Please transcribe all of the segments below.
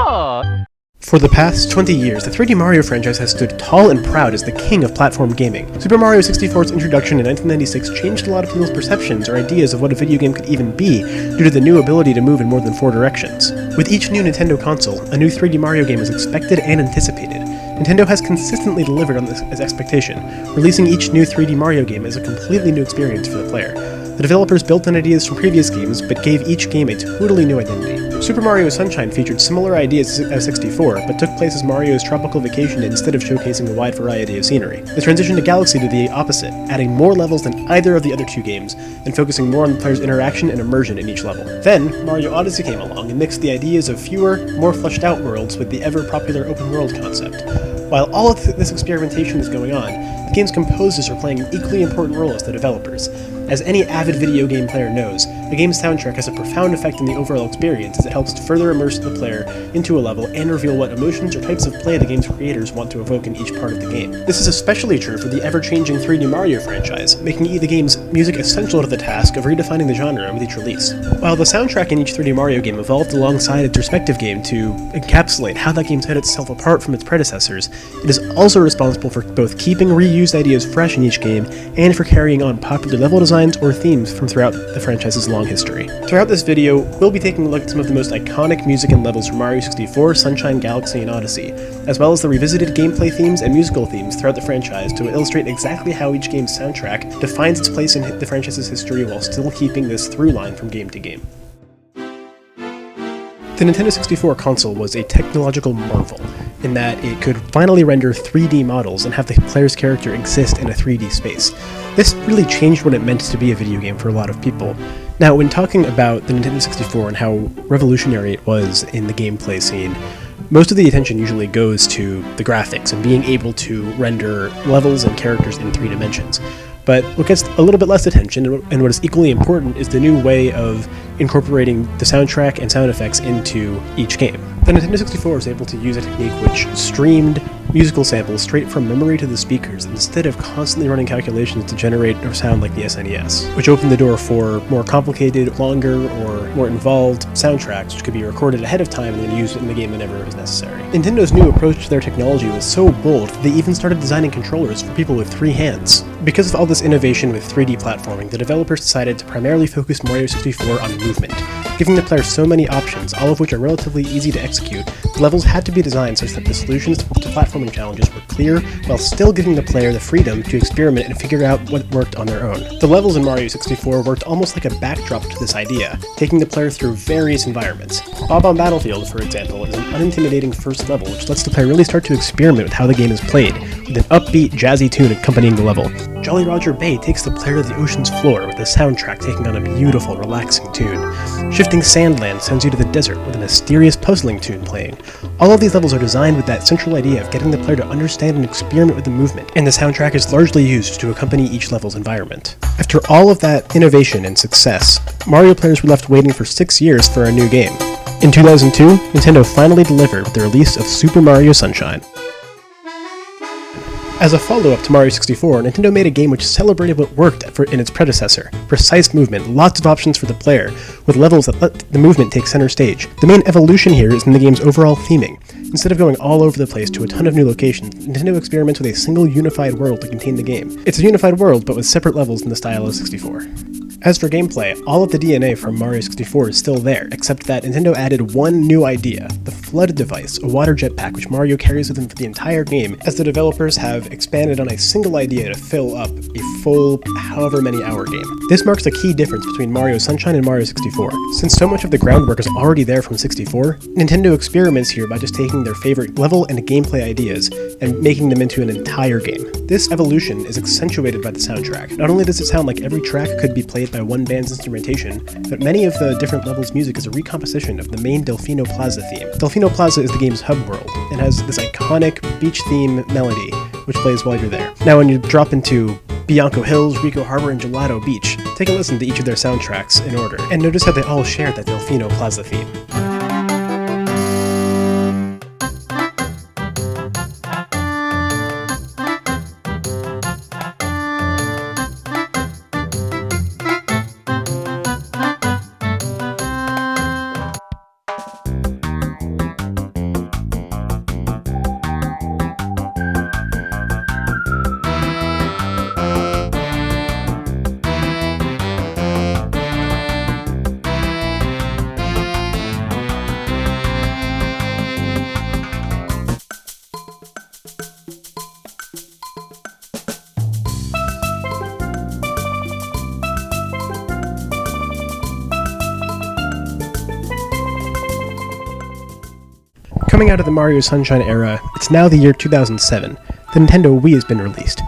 For the past 20 years, the 3D Mario franchise has stood tall and proud as the king of platform gaming. Super Mario 64's introduction in 1996 changed a lot of people's perceptions or ideas of what a video game could even be due to the new ability to move in more than 4 directions. With each new Nintendo console, a new 3D Mario game is expected and anticipated. Nintendo has consistently delivered on this expectation, releasing each new 3D Mario game as a completely new experience for the player. The developers built on ideas from previous games, but gave each game a totally new identity. Super Mario Sunshine featured similar ideas as 64, but took place as Mario's tropical vacation instead of showcasing a wide variety of scenery. The transition to Galaxy did the opposite, adding more levels than either of the other 2 games, and focusing more on the player's interaction and immersion in each level. Then, Mario Odyssey came along and mixed the ideas of fewer, more fleshed out worlds with the ever-popular open world concept. While all of this experimentation is going on, the game's composers are playing an equally important role as the developers. As any avid video game player knows, a game's soundtrack has a profound effect on the overall experience as it helps to further immerse the player into a level and reveal what emotions or types of play the game's creators want to evoke in each part of the game. This is especially true for the ever-changing 3D Mario franchise, making the game's music essential to the task of redefining the genre with each release. While the soundtrack in each 3D Mario game evolved alongside its respective game to encapsulate how that game set itself apart from its predecessors, it is also responsible for both keeping reused ideas fresh in each game and for carrying on popular level designs or themes from throughout the franchise's long history. Throughout this video, we'll be taking a look at some of the most iconic music and levels from Mario 64, Sunshine, Galaxy, and Odyssey, as well as the revisited gameplay themes and musical themes throughout the franchise to illustrate exactly how each game's soundtrack defines its place in the franchise's history while still keeping this through line from game to game. The Nintendo 64 console was a technological marvel, in that it could finally render 3D models and have the player's character exist in a 3D space. This really changed what it meant to be a video game for a lot of people. Now, when talking about the Nintendo 64 and how revolutionary it was in the gameplay scene, most of the attention usually goes to the graphics and being able to render levels and characters in 3 dimensions. But what gets a little bit less attention, and what is equally important, is the new way of incorporating the soundtrack and sound effects into each game. The Nintendo 64 was able to use a technique which streamed musical samples straight from memory to the speakers instead of constantly running calculations to generate a sound like the SNES, which opened the door for more complicated, longer, or more involved soundtracks which could be recorded ahead of time and then used in the game whenever it was necessary. Nintendo's new approach to their technology was so bold that they even started designing controllers for people with 3 hands. Because of all this innovation with 3D platforming, the developers decided to primarily focus Mario 64 on movement. Giving the player so many options, all of which are relatively easy to execute, the levels had to be designed such that the solutions to platforming challenges were clear, while still giving the player the freedom to experiment and figure out what worked on their own. The levels in Mario 64 worked almost like a backdrop to this idea, taking the player through various environments. Bob-omb Battlefield, for example, is an unintimidating first level which lets the player really start to experiment with how the game is played, with an upbeat, jazzy tune accompanying the level. Jolly Roger Bay takes the player to the ocean's floor with the soundtrack taking on a beautiful, relaxing tune. Shifting Sandland sends you to the desert with a mysterious, puzzling tune playing. All of these levels are designed with that central idea of getting the player to understand and experiment with the movement, and the soundtrack is largely used to accompany each level's environment. After all of that innovation and success, Mario players were left waiting for 6 years for a new game. In 2002, Nintendo finally delivered with the release of Super Mario Sunshine. As a follow-up to Mario 64, Nintendo made a game which celebrated what worked in its predecessor. Precise movement, lots of options for the player, with levels that let the movement take center stage. The main evolution here is in the game's overall theming. Instead of going all over the place to a ton of new locations, Nintendo experiments with a single unified world to contain the game. It's a unified world, but with separate levels in the style of 64. As for gameplay, all of the DNA from Mario 64 is still there, except that Nintendo added one new idea, the Flood device, a water jetpack which Mario carries with him for the entire game, as the developers have expanded on a single idea to fill up a full, however many hour game. This marks a key difference between Mario Sunshine and Mario 64. Since so much of the groundwork is already there from 64, Nintendo experiments here by just taking their favorite level and gameplay ideas and making them into an entire game. This evolution is accentuated by the soundtrack. Not only does it sound like every track could be played by one band's instrumentation, but many of the different levels' music is a recomposition of the main Delfino Plaza theme. Delfino Plaza is the game's hub world, and has this iconic beach theme melody, which plays while you're there. Now when you drop into Bianco Hills, Rico Harbor, and Gelato Beach, take a listen to each of their soundtracks in order, and notice how they all share that Delfino Plaza theme. Coming out of the Mario Sunshine era, it's now the year 2007. The Nintendo Wii has been released.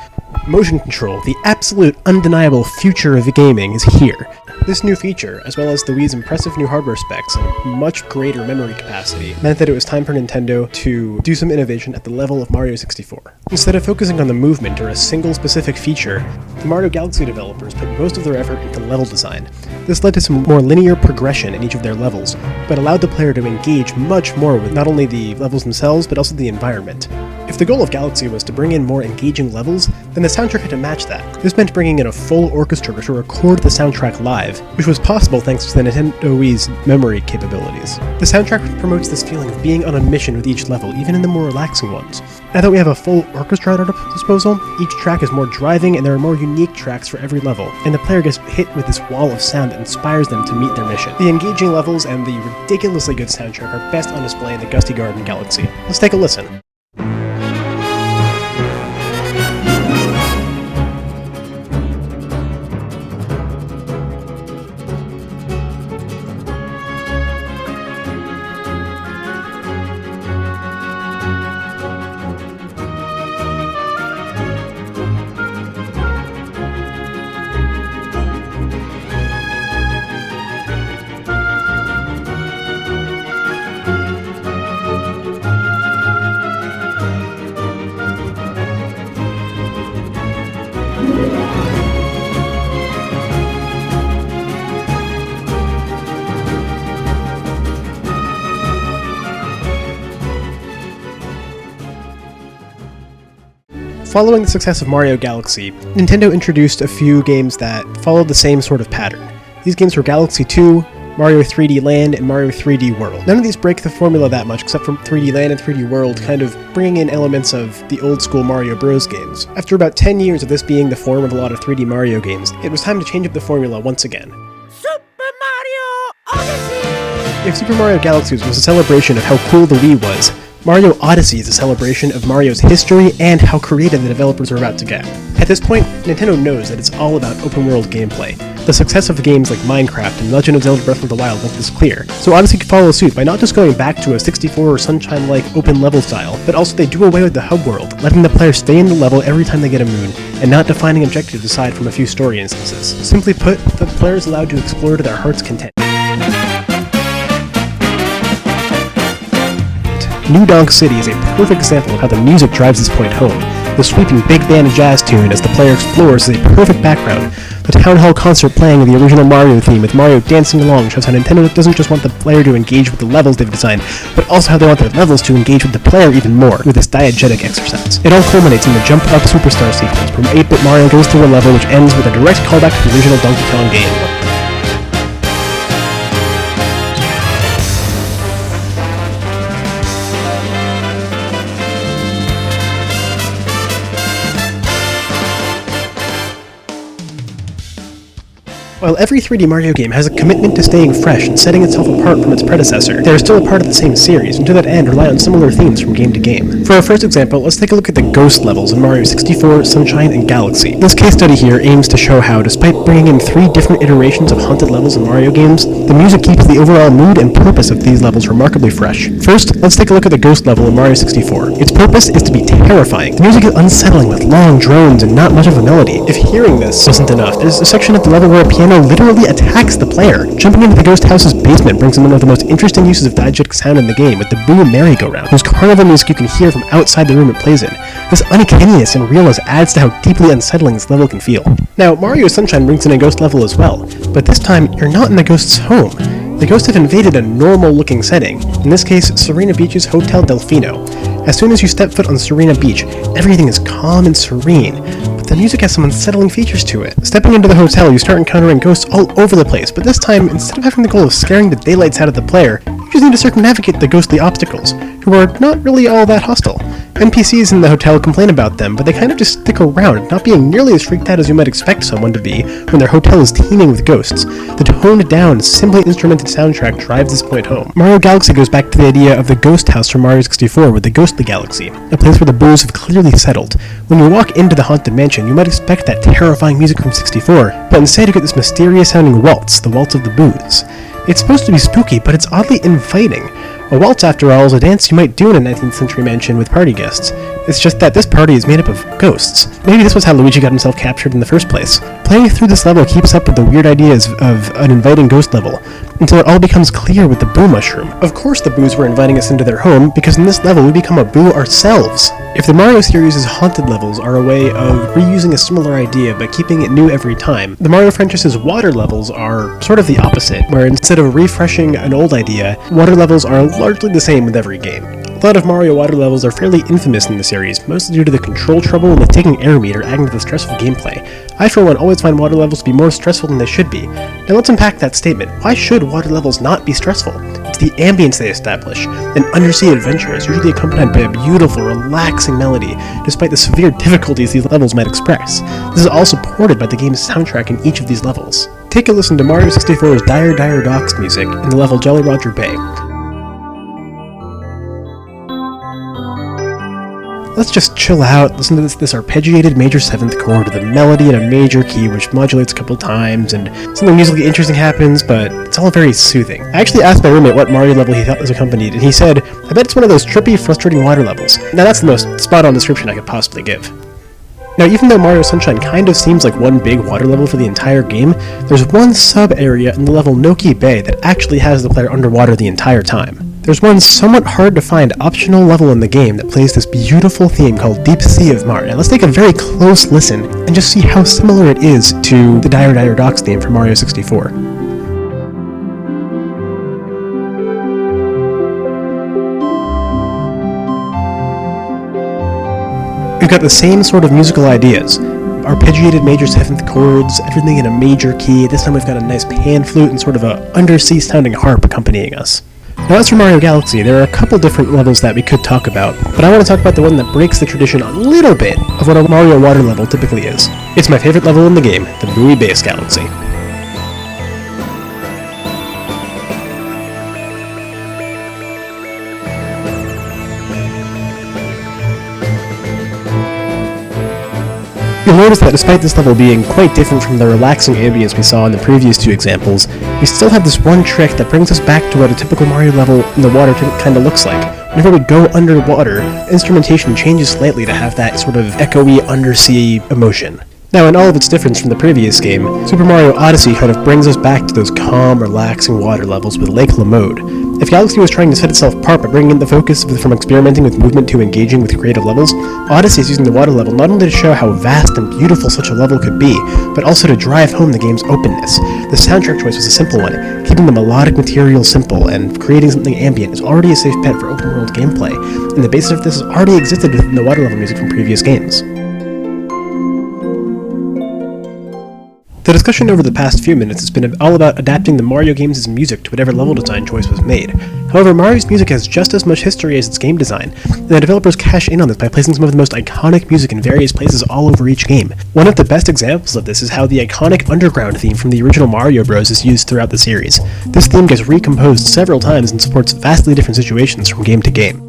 Motion control, the absolute undeniable future of gaming, is here. This new feature, as well as the Wii's impressive new hardware specs and much greater memory capacity, meant that it was time for Nintendo to do some innovation at the level of Mario 64. Instead of focusing on the movement or a single specific feature, the Mario Galaxy developers put most of their effort into level design. This led to some more linear progression in each of their levels, but allowed the player to engage much more with not only the levels themselves, but also the environment. If the goal of Galaxy was to bring in more engaging levels, then the soundtrack had to match that. This meant bringing in a full orchestra to record the soundtrack live, which was possible thanks to the Nintendo Wii's memory capabilities. The soundtrack promotes this feeling of being on a mission with each level, even in the more relaxing ones. Now that we have a full orchestra at our disposal, each track is more driving and there are more unique tracks for every level, and the player gets hit with this wall of sound that inspires them to meet their mission. The engaging levels and the ridiculously good soundtrack are best on display in the Gusty Garden Galaxy. Let's take a listen. Following the success of Mario Galaxy, Nintendo introduced a few games that followed the same sort of pattern. These games were Galaxy 2, Mario 3D Land, and Mario 3D World. None of these break the formula that much, except for 3D Land and 3D World kind of bringing in elements of the old school Mario Bros. Games. After about 10 years of this being the form of a lot of 3D Mario games, it was time to change up the formula once again. Super Mario Odyssey! If Super Mario Galaxy was a celebration of how cool the Wii was, Mario Odyssey is a celebration of Mario's history and how creative the developers are about to get. At this point, Nintendo knows that it's all about open-world gameplay. The success of games like Minecraft and Legend of Zelda Breath of the Wild make this clear, so Odyssey could follow suit by not just going back to a 64 or Sunshine-like open-level style, but also they do away with the hub world, letting the player stay in the level every time they get a moon, and not defining objectives aside from a few story instances. Simply put, the player is allowed to explore to their heart's content. New Donk City is a perfect example of how the music drives this point home. The sweeping big band jazz tune as the player explores is a perfect background. The town hall concert playing the original Mario theme with Mario dancing along shows how Nintendo doesn't just want the player to engage with the levels they've designed, but also how they want their levels to engage with the player even more with this diegetic exercise. It all culminates in the Jump Up Superstar sequence, where 8-bit Mario goes through a level which ends with a direct callback to the original Donkey Kong game. While every 3D Mario game has a commitment to staying fresh and setting itself apart from its predecessor, they are still a part of the same series, and to that end rely on similar themes from game to game. For our first example, let's take a look at the ghost levels in Mario 64, Sunshine, and Galaxy. This case study here aims to show how, despite bringing in 3 different iterations of haunted levels in Mario games, the music keeps the overall mood and purpose of these levels remarkably fresh. First, let's take a look at the ghost level in Mario 64. Its purpose is to be terrifying. The music is unsettling with long drones and not much of a melody. If hearing this wasn't enough, there's a section of the level where a piano literally attacks the player. Jumping into the ghost house's basement brings in one of the most interesting uses of diegetic sound in the game with the Boo merry-go-round, whose carnival music you can hear from outside the room it plays in. This uncanniness and realness adds to how deeply unsettling this level can feel. Now, Mario Sunshine brings in a ghost level as well, but this time you're not in the ghost's home. The ghosts have invaded a normal-looking setting, in this case, Serena Beach's Hotel Delfino. As soon as you step foot on Serena Beach, everything is calm and serene, but the music has some unsettling features to it. Stepping into the hotel, you start encountering ghosts all over the place, but this time, instead of having the goal of scaring the daylights out of the player, you just need to circumnavigate the ghostly obstacles, who are not really all that hostile. NPCs in the hotel complain about them, but they kind of just stick around, not being nearly as freaked out as you might expect someone to be when their hotel is teeming with ghosts. The toned-down, simply instrumented soundtrack drives this point home. Mario Galaxy goes back to the idea of the ghost house from Mario 64 with the Ghostly Galaxy, a place where the boos have clearly settled. When you walk into the haunted mansion, you might expect that terrifying music from 64, but instead you get this mysterious-sounding waltz, the Waltz of the Boos. It's supposed to be spooky, but it's oddly inviting. A waltz, after all, is a dance you might do in a 19th century mansion with party guests. It's just that this party is made up of ghosts. Maybe this was how Luigi got himself captured in the first place. Playing through this level keeps up with the weird ideas of an inviting ghost level, until it all becomes clear with the Boo Mushroom. Of course the Boos were inviting us into their home, because in this level we become a Boo ourselves. If the Mario series' haunted levels are a way of reusing a similar idea but keeping it new every time, the Mario franchise's water levels are sort of the opposite, where instead of refreshing an old idea, water levels are largely the same with every game. A lot of Mario water levels are fairly infamous in the series, mostly due to the control trouble with taking air meter adding to the stressful gameplay. I, for one, always find water levels to be more stressful than they should be. Now let's unpack that statement. Why should water levels not be stressful? It's the ambience they establish. An undersea adventure is usually accompanied by a beautiful, relaxing melody, despite the severe difficulties these levels might express. This is all supported by the game's soundtrack in each of these levels. Take a listen to Mario 64's Dire Dire Docks music in the level Jolly Roger Bay. Let's just chill out, listen to this arpeggiated major 7th chord with a melody in a major key which modulates a couple times, and something musically interesting happens, but it's all very soothing. I actually asked my roommate what Mario level he thought was accompanied, and he said, I bet it's one of those trippy, frustrating water levels. Now that's the most spot-on description I could possibly give. Now, even though Mario Sunshine kind of seems like one big water level for the entire game, there's one sub-area in the level Noki Bay that actually has the player underwater the entire time. There's one somewhat hard to find optional level in the game that plays this beautiful theme called Deep Sea of Mar. Now let's take a very close listen and just see how similar it is to the Dire Dire Docks theme from Mario 64. We've got the same sort of musical ideas. Arpeggiated major 7th chords, everything in a major key. This time we've got a nice pan flute and sort of a undersea sounding harp accompanying us. Now as for Mario Galaxy, there are a couple different levels that we could talk about, but I want to talk about the one that breaks the tradition a little bit of what a Mario water level typically is. It's my favorite level in the game, the Buoy Base Galaxy. You'll notice that despite this level being quite different from the relaxing ambience we saw in the previous two examples, we still have this one trick that brings us back to what a typical Mario level in the water kind of looks like. Whenever we go underwater, instrumentation changes slightly to have that sort of echoey undersea emotion. Now, in all of its difference from the previous game, Super Mario Odyssey kind of brings us back to those calm, relaxing water levels with Lake Lamode. If Galaxy was trying to set itself apart by bringing in the focus from experimenting with movement to engaging with creative levels, Odyssey is using the water level not only to show how vast and beautiful such a level could be, but also to drive home the game's openness. The soundtrack choice was a simple one. Keeping the melodic material simple and creating something ambient is already a safe bet for open-world gameplay, and the basis of this has already existed within the water level music from previous games. The discussion over the past few minutes has been all about adapting the Mario games' music to whatever level design choice was made. However, Mario's music has just as much history as its game design, and the developers cash in on this by placing some of the most iconic music in various places all over each game. One of the best examples of this is how the iconic Underground theme from the original Mario Bros. Is used throughout the series. This theme gets recomposed several times and supports vastly different situations from game to game.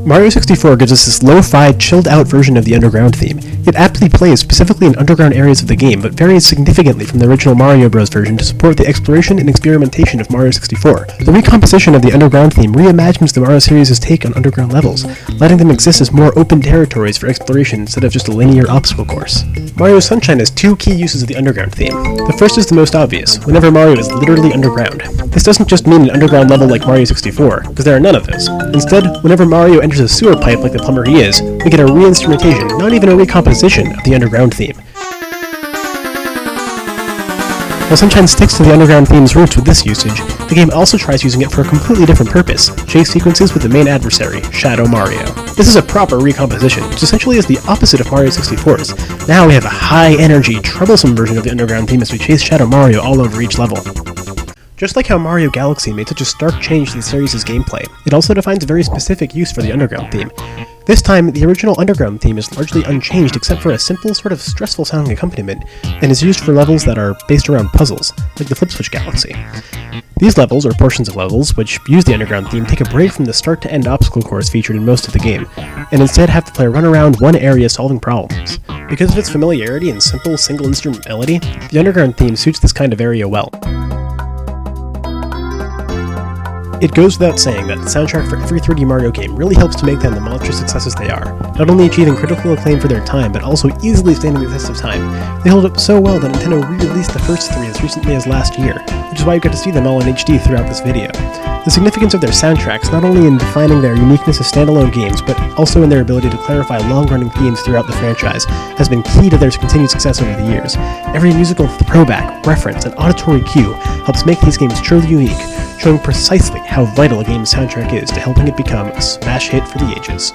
Mario 64 gives us this lo-fi, chilled-out version of the Underground theme. It aptly plays specifically in underground areas of the game, but varies significantly from the original Mario Bros. Version to support the exploration and experimentation of Mario 64. The recomposition of the Underground theme reimagines the Mario series' take on underground levels, letting them exist as more open territories for exploration instead of just a linear obstacle course. Mario Sunshine has two key uses of the Underground theme. The first is the most obvious, whenever Mario is literally underground. This doesn't just mean an underground level like Mario 64, because there are none of those. Instead, whenever Mario enters a sewer pipe like the plumber he is, we get a re-instrumentation, not even a recomposition, of the Underground theme. While Sunshine sticks to the Underground theme's roots with this usage, the game also tries using it for a completely different purpose, chase sequences with the main adversary, Shadow Mario. This is a proper recomposition, which essentially is the opposite of Mario 64's. Now we have a high-energy, troublesome version of the Underground theme as we chase Shadow Mario all over each level. Just like how Mario Galaxy made such a stark change to the series' gameplay, it also defines a very specific use for the Underground theme. This time, the original Underground theme is largely unchanged except for a simple, sort of stressful sounding accompaniment, and is used for levels that are based around puzzles, like the Flip Switch Galaxy. These levels, or portions of levels, which use the Underground theme, take a break from the start-to-end obstacle course featured in most of the game, and instead have the player run around one area solving problems. Because of its familiarity and simple, single-instrument melody, the Underground theme suits this kind of area well. It goes without saying that the soundtrack for every 3D Mario game really helps to make them the monstrous successes they are, not only achieving critical acclaim for their time, but also easily standing the test of time. They hold up so well that Nintendo re-released the first three as recently as last year, which is why you get to see them all in HD throughout this video. The significance of their soundtracks not only in defining their uniqueness as standalone games, but also in their ability to clarify long-running themes throughout the franchise, has been key to their continued success over the years. Every musical throwback, reference, and auditory cue helps make these games truly unique, showing precisely how vital a game's soundtrack is to helping it become a smash hit for the ages.